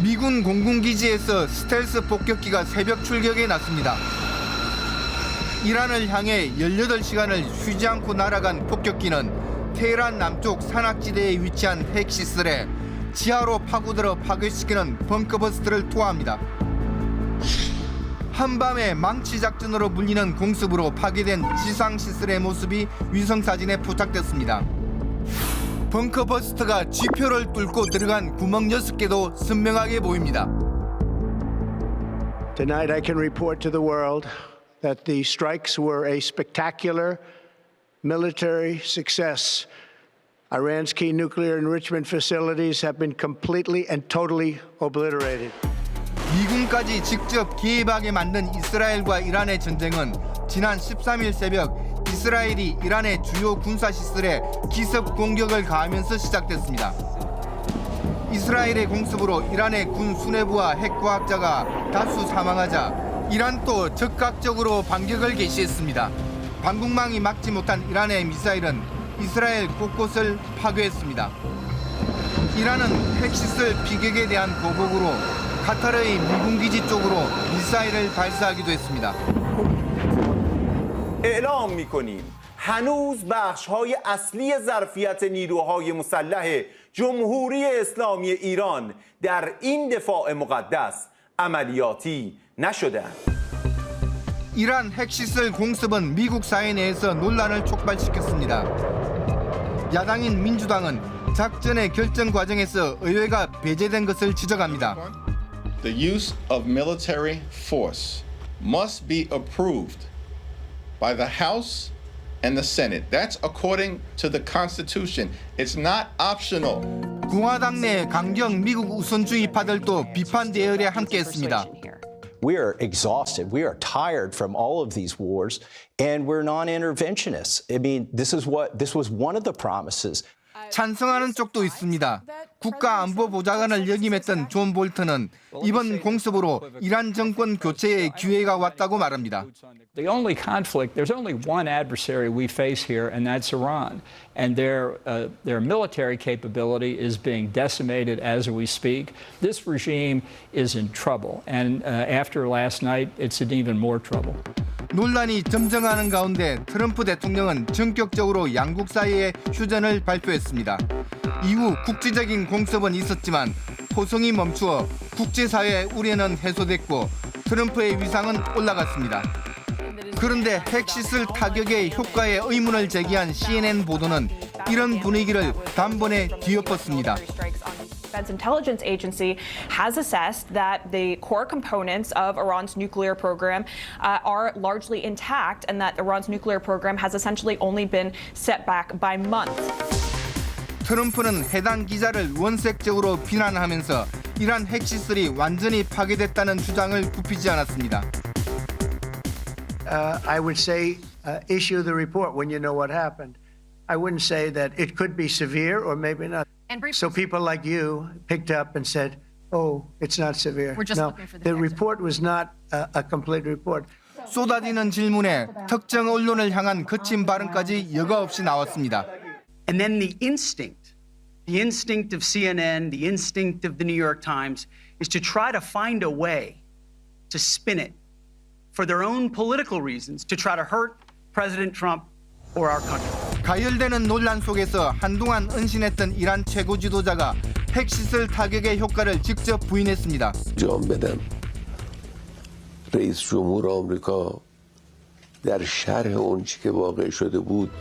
미군 공군기지에서 스텔스 폭격기가 새벽 출격에 났습니다. 이란을 향해 18시간을 쉬지 않고 날아간 폭격기는 테헤란 남쪽 산악지대에 위치한 핵시설에 지하로 파고들어 파괴시키는 벙커버스트를 투하합니다. 한밤에 망치작전으로 불리는 공습으로 파괴된 지상시설의 모습이 위성사진에 포착됐습니다. 벙커버스트가 지표를 뚫고 들어간 구멍 6개도 선명하게 보입니다. Tonight I can report to the world that the strikes were a spectacular military success. Iran's key nuclear enrichment facilities have been completely and totally obliterated. 미군까지 직접 개입하게 만든 이스라엘과 이란의 전쟁은 지난 13일 새벽 이스라엘이 이란의 주요 군사시설에 기습 공격을 가하면서 시작됐습니다. 이스라엘의 공습으로 이란의 군 수뇌부와 핵과학자가 다수 사망하자 이란도 즉각적으로 반격을 개시했습니다. 방북망이 막지 못한 이란의 미사일은 이스라엘 곳곳을 파괴했습니다. 이란은 핵시설 피격에 대한 보복으로 카타르의 미군기지 쪽으로 미사일을 발사하기도 했습니다. اعلام می‌کنیم هنوز بخش‌های اصلی ظرفیت نیروهای مسلح جمهوری اسلامی ایران در این دفاع مقدس عملیاتی نشده‌اند. 이란 핵시설 공습은 미국 사회 내에서 논란을 촉발시켰습니다. 야당인 민주당은 작전의 결정 과정에서 의회가 배제된 것을 지적합니다. The use of military force must be approved by the House and the Senate. That's according to the Constitution. It's not optional. 공화당 내 강경 미국 우선주의파들도 비판 대열에 함께했습니다. We are exhausted. We are tired from all of these wars, and we're non-interventionists. I mean, this was one of the promises. 찬성하는 쪽도 있습니다. 국가안보보좌관을 역임했던 존 볼턴은 이번 공습으로 이란 정권 교체의 기회가 왔다고 말합니다. The only conflict, there's only one adversary we face here, and that's Iran. And their military capability is being decimated as we speak. This regime is in trouble, and after last night, it's in even more trouble. 논란이 점증하는 가운데 트럼프 대통령은 전격적으로 양국 사이의 휴전을 발표했습니다. 이후 국지적인 공습은 있었지만 포성이 멈추어 국제사회의 우려는 해소됐고 트럼프의 위상은 올라갔습니다. 그런데 핵시설 타격의 효과에 의문을 제기한 CNN 보도는 이런 분위기를 단번에 뒤엎었습니다. Defense Intelligence Agency has assessed that the core components of Iran's nuclear program are largely intact and that Iran's nuclear program has essentially only been set back by months. 트럼프는 해당 기자를 원색적으로 비난하면서 이란 핵시설이 완전히 파괴됐다는 주장을 굽히지 않았습니다. I would say issue the report when you know what happened. I wouldn't say that it could be severe or maybe not. So people like you picked up and said, "Oh, it's not severe." We're just no, looking for the the report was not a complete report. 쏟아지는 질문에 특정 언론을 향한 거친 발언까지 여과 없이 나왔습니다. And then the instinct of CNN, the instinct of the New York Times is to try to find a way to spin it for their own political reasons, to try to hurt President Trump or our country. 가열되는 논란 속에서 한동안 은신했던 이란 최고 지도자가 핵시설 타격의 효과를 직접 부인했습니다. انجام بدم رئیس جمهور آمریکا در شرح اون چی که واقع شده بود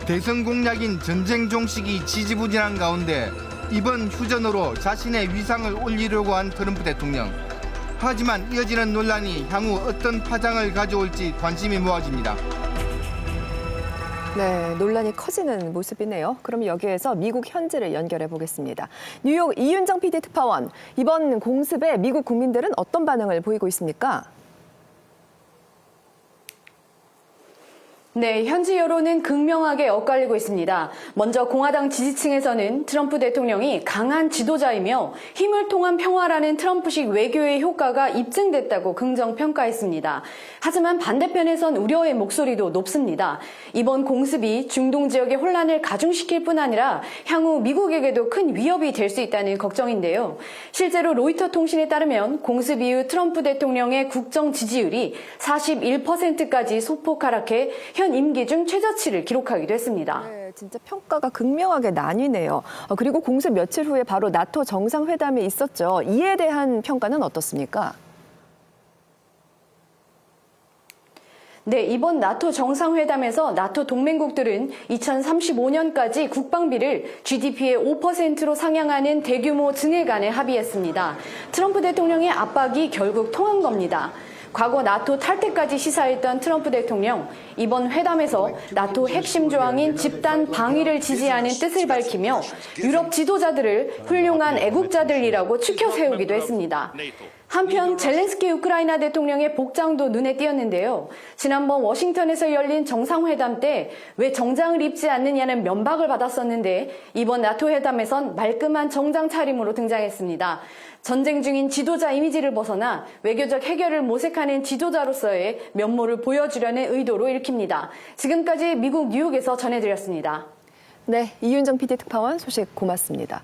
대선 공약인 전쟁 종식이 지지부진한 가운데 이번 휴전으로 자신의 위상을 올리려고 한 트럼프 대통령. 하지만 이어지는 논란이 향후 어떤 파장을 가져올지 관심이 모아집니다. 네, 논란이 커지는 모습이네요. 그럼 여기에서 미국 현지를 연결해 보겠습니다. 뉴욕 이윤정 PD 특파원, 이번 공습에 미국 국민들은 어떤 반응을 보이고 있습니까? 네, 현지 여론은 극명하게 엇갈리고 있습니다. 먼저 공화당 지지층에서는 트럼프 대통령이 강한 지도자이며 힘을 통한 평화라는 트럼프식 외교의 효과가 입증됐다고 긍정평가했습니다. 하지만 반대편에선 우려의 목소리도 높습니다. 이번 공습이 중동 지역의 혼란을 가중시킬 뿐 아니라 향후 미국에게도 큰 위협이 될 수 있다는 걱정인데요. 실제로 로이터 통신에 따르면 공습 이후 트럼프 대통령의 국정 지지율이 41%까지 소폭 하락해 현 임기 중 최저치를 기록하기도 했습니다. 네, 진짜 평가가 극명하게 나뉘네요. 그리고 공습 며칠 후에 바로 나토 정상회담이 있었죠. 이에 대한 평가는 어떻습니까? 네, 이번 나토 정상회담에서 나토 동맹국들은 2035년까지 국방비를 GDP의 5%로 상향하는 대규모 증액안에 합의했습니다. 트럼프 대통령의 압박이 결국 통한 겁니다. 과거 나토 탈퇴까지 시사했던 트럼프 대통령, 이번 회담에서 나토 핵심 조항인 집단 방위를 지지하는 뜻을 밝히며 유럽 지도자들을 훌륭한 애국자들이라고 추켜 세우기도 했습니다. 한편 젤렌스키 우크라이나 대통령의 복장도 눈에 띄었는데요. 지난번 워싱턴에서 열린 정상회담 때 왜 정장을 입지 않느냐는 면박을 받았었는데 이번 나토 회담에선 말끔한 정장 차림으로 등장했습니다. 전쟁 중인 지도자 이미지를 벗어나 외교적 해결을 모색하는 지도자로서의 면모를 보여주려는 의도로 읽힙니다. 지금까지 미국 뉴욕에서 전해드렸습니다. 네, 이윤정 PD 특파원 소식 고맙습니다.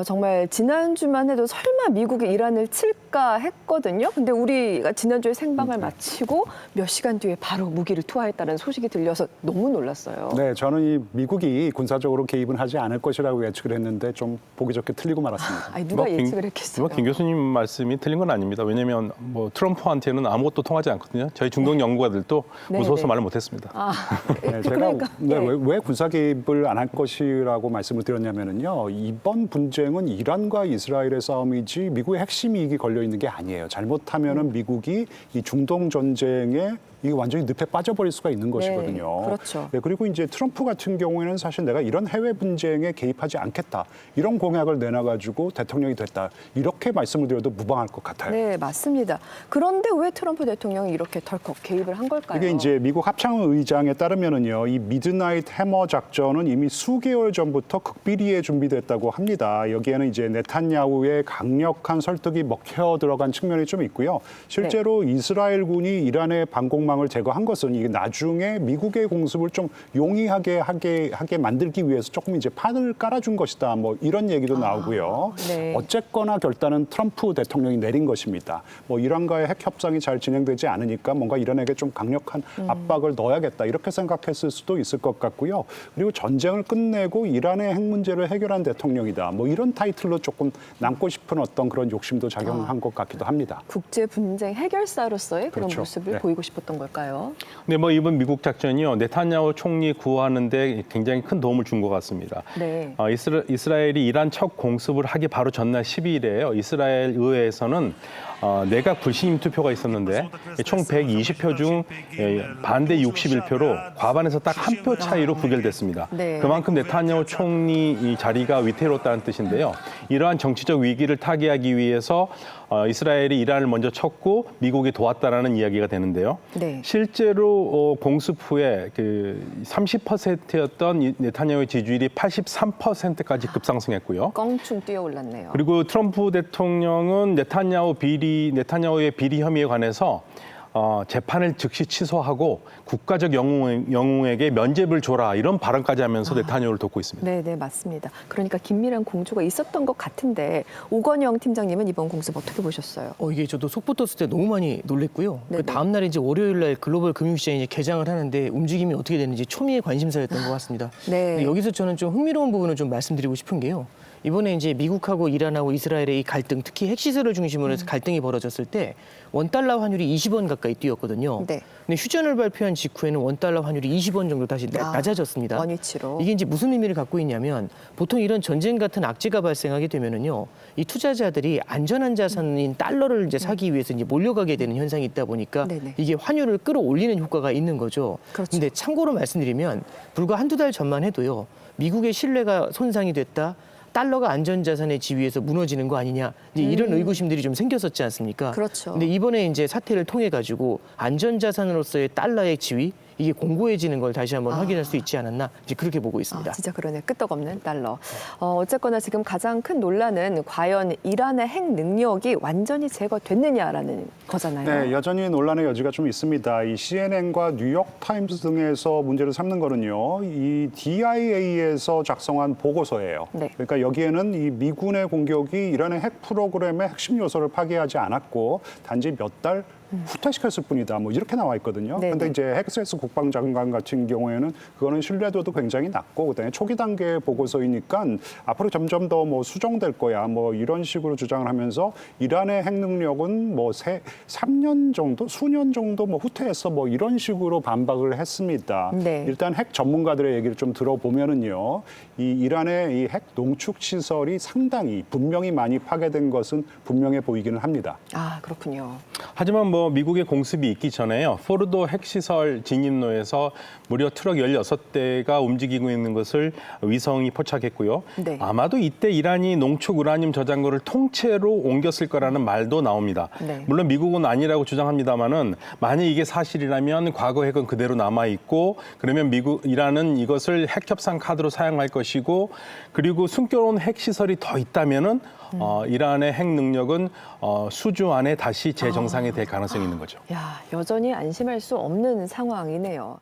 정말 지난주만 해도 설마 미국이 이란을 칠까 했거든요. 근데 우리가 지난주에 생방을 마치고 몇 시간 뒤에 바로 무기를 투하했다는 소식이 들려서 너무 놀랐어요. 네, 저는 이 미국이 군사적으로 개입은 하지 않을 것이라고 예측을 했는데 좀 보기 좋게 틀리고 말았습니다. 아니, 누가 예측을 했겠어요? 김 교수님 말씀이 틀린 건 아닙니다. 왜냐하면 뭐 트럼프한테는 아무것도 통하지 않거든요. 저희 중동 연구가들도 무서워서 말을 못했습니다. 네, 제가 왜 군사 개입을 안 할 것이라고 말씀을 드렸냐면요. 이번 분쟁은 이란과 이스라엘의 싸움이지 미국의 핵심 이익이 걸려 있는 게 아니에요. 잘못하면은 미국이 이 중동 전쟁에 이게 완전히 늪에 빠져버릴 수가 있는 것이거든요. 그렇죠. 네, 그리고 이제 트럼프 같은 경우에는 사실 내가 이런 해외 분쟁에 개입하지 않겠다. 이런 공약을 내놔가지고 대통령이 됐다. 이렇게 말씀을 드려도 무방할 것 같아요. 네, 맞습니다. 그런데 왜 트럼프 대통령이 이렇게 덜컥 개입을 한 걸까요? 이게 이제 미국 합참의장에 따르면은요, 이 미드나잇 해머 작전은 이미 수개월 전부터 극비리에 준비됐다고 합니다. 여기에는 이제 네탄야후의 강력한 설득이 먹혀 들어간 측면이 좀 있고요. 실제로 이스라엘군이 이란의 방공망을 제거한 것은 이게 나중에 미국의 공습을 좀 용이하게 하게 만들기 위해서 조금 이제 판을 깔아준 것이다. 뭐 이런 얘기도 나오고요. 네. 어쨌거나 결단은 트럼프 대통령이 내린 것입니다. 뭐 이란과의 핵 협상이 잘 진행되지 않으니까 뭔가 이란에게 좀 강력한 압박을 넣어야겠다. 이렇게 생각했을 수도 있을 것 같고요. 그리고 전쟁을 끝내고 이란의 핵 문제를 해결한 대통령이다. 뭐 이런 타이틀로 조금 남고 싶은 어떤 그런 욕심도 작용한 것 같기도 합니다. 국제 분쟁 해결사로서의 그런 그렇죠. 모습을 보이고 싶었던 걸까요? 네, 뭐 이번 미국 작전이요, 네탄야후 총리 구하는데 굉장히 큰 도움을 준 것 같습니다. 네. 이스라엘이 이란 첫 공습을 하기 바로 전날 12일에요. 이스라엘 의회에서는 내각 불신임 투표가 있었는데 총 120표 중 반대 61표로 과반에서 딱 한 표 차이로 부결됐습니다. 네. 그만큼 네탄야후 총리 이 자리가 위태롭다는 뜻인데요. 이러한 정치적 위기를 타개하기 위해서 이스라엘이 이란을 먼저 쳤고 미국이 도왔다라는 이야기가 되는데요. 네. 실제로 공습 후에 그 30%였던 네탄야후의 지지율이 83%까지 급상승했고요. 껑충 뛰어올랐네요. 그리고 트럼프 대통령은 네탄야후의 비리 혐의에 관해서 재판을 즉시 취소하고 국가적 영웅에게 면죄부를 줘라 이런 발언까지 하면서 네탄야후를 돕고 있습니다. 네, 맞습니다. 그러니까 긴밀한 공조가 있었던 것 같은데 오건영 팀장님은 이번 공습 어떻게 보셨어요? 이게 저도 속보 떴을 때 너무 많이 놀랬고요. 그 다음 날 이제 월요일 날 글로벌 금융시장이 이제 개장을 하는데 움직임이 어떻게 되는지 초미의 관심사였던 것 같습니다. 네. 여기서 저는 좀 흥미로운 부분을 좀 말씀드리고 싶은 게요. 이번에 이제 미국하고 이란하고 이스라엘의 이 갈등, 특히 핵시설을 중심으로 해서 갈등이 벌어졌을 때 원달러 환율이 20원 가까이 뛰었거든요. 네. 근데 휴전을 발표한 직후에는 원달러 환율이 20원 정도 다시 낮아졌습니다. 원위치로. 이게 이제 무슨 의미를 갖고 있냐면 보통 이런 전쟁 같은 악재가 발생하게 되면은요, 이 투자자들이 안전한 자산인 달러를 이제 사기 위해서 이제 몰려가게 되는 현상이 있다 보니까 네네. 이게 환율을 끌어올리는 효과가 있는 거죠. 그렇죠. 근데 참고로 말씀드리면 불과 한두 달 전만 해도요, 미국의 신뢰가 손상이 됐다. 달러가 안전자산의 지위에서 무너지는 거 아니냐, 이제 이런 의구심들이 좀 생겼었지 않습니까? 그렇죠. 근데 이번에 이제 사태를 통해 가지고 안전자산으로서의 달러의 지위, 이게 공고해지는 걸 다시 한번 확인할 수 있지 않았나 이제 그렇게 보고 있습니다. 진짜 그러네. 끄떡없는 달러. 어쨌거나 지금 가장 큰 논란은 과연 이란의 핵 능력이 완전히 제거됐느냐라는 거잖아요. 네, 여전히 논란의 여지가 좀 있습니다. 이 CNN과 뉴욕타임스 등에서 문제를 삼는 거는요, 이 DIA에서 작성한 보고서예요. 네. 그러니까 여기에는 이 미군의 공격이 이란의 핵 프로그램의 핵심 요소를 파괴하지 않았고 단지 몇 달 후퇴시켰을 뿐이다. 뭐 이렇게 나와 있거든요. 그런데 이제 헥스웨스 국방장관 같은 경우에는 그거는 신뢰도도 굉장히 낮고 그다음에 초기 단계의 보고서이니까 앞으로 점점 더 뭐 수정될 거야. 뭐 이런 식으로 주장을 하면서 이란의 핵 능력은 뭐 3년 정도, 수년 정도 뭐 후퇴했어. 뭐 이런 식으로 반박을 했습니다. 네. 일단 핵 전문가들의 얘기를 좀 들어보면은요, 이 이란의 이 핵 농축 시설이 상당히 분명히 많이 파괴된 것은 분명해 보이기는 합니다. 아, 그렇군요. 하지만 뭐 미국의 공습이 있기 전에요. 포르도 핵시설 진입로에서 무려 트럭 16대가 움직이고 있는 것을 위성이 포착했고요. 네. 아마도 이때 이란이 농축 우라늄 저장고를 통째로 옮겼을 거라는 말도 나옵니다. 네. 물론 미국은 아니라고 주장합니다만은 만약 이게 사실이라면 과거 핵은 그대로 남아 있고 그러면 이란은 이것을 핵 협상 카드로 사용할 것이고 그리고 숨겨놓은 핵 시설이 더 있다면은 이란의 핵 능력은 수주 안에 다시 재정상이 될 가능성이 있는 거죠. 야, 여전히 안심할 수 없는 상황이네요.